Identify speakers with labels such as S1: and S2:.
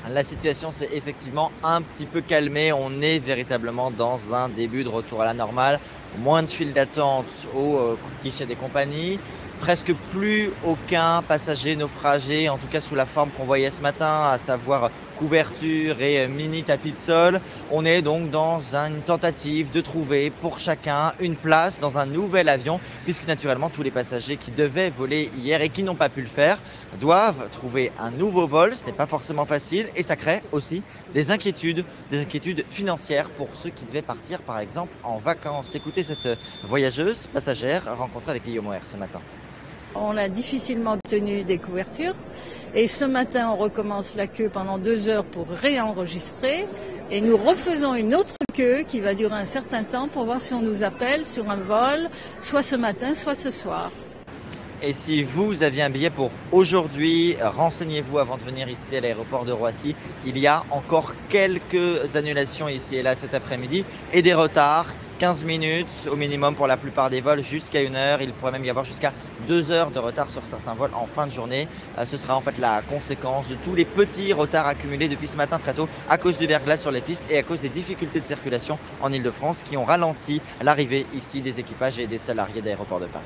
S1: La situation s'est effectivement un petit peu calmée. On est véritablement dans un début de retour à la normale. Moins de files d'attente au guichet des compagnies. Presque plus aucun passager naufragé, en tout cas sous la forme qu'on voyait ce matin, à savoir couverture et mini tapis de sol. On est donc dans une tentative de trouver pour chacun une place dans un nouvel avion, puisque naturellement tous les passagers qui devaient voler hier et qui n'ont pas pu le faire doivent trouver un nouveau vol. Ce n'est pas forcément facile et ça crée aussi des inquiétudes financières pour ceux qui devaient partir par exemple en vacances. Écoutez cette voyageuse passagère rencontrée avec Guillaume Moer ce matin.
S2: On a difficilement obtenu des couvertures et ce matin on recommence la queue pendant 2 heures pour réenregistrer et nous refaisons une autre queue qui va durer un certain temps pour voir si on nous appelle sur un vol, soit ce matin, soit ce soir.
S1: Et si vous aviez un billet pour aujourd'hui, renseignez-vous avant de venir ici à l'aéroport de Roissy. Il y a encore quelques annulations ici et là cet après-midi et des retards. 15 minutes au minimum pour la plupart des vols, jusqu'à 1 heure. Il pourrait même y avoir jusqu'à 2 heures de retard sur certains vols en fin de journée. Ce sera en fait la conséquence de tous les petits retards accumulés depuis ce matin très tôt à cause du verglas sur les pistes et à cause des difficultés de circulation en Île-de-France qui ont ralenti l'arrivée ici des équipages et des salariés d'aéroports de Paris.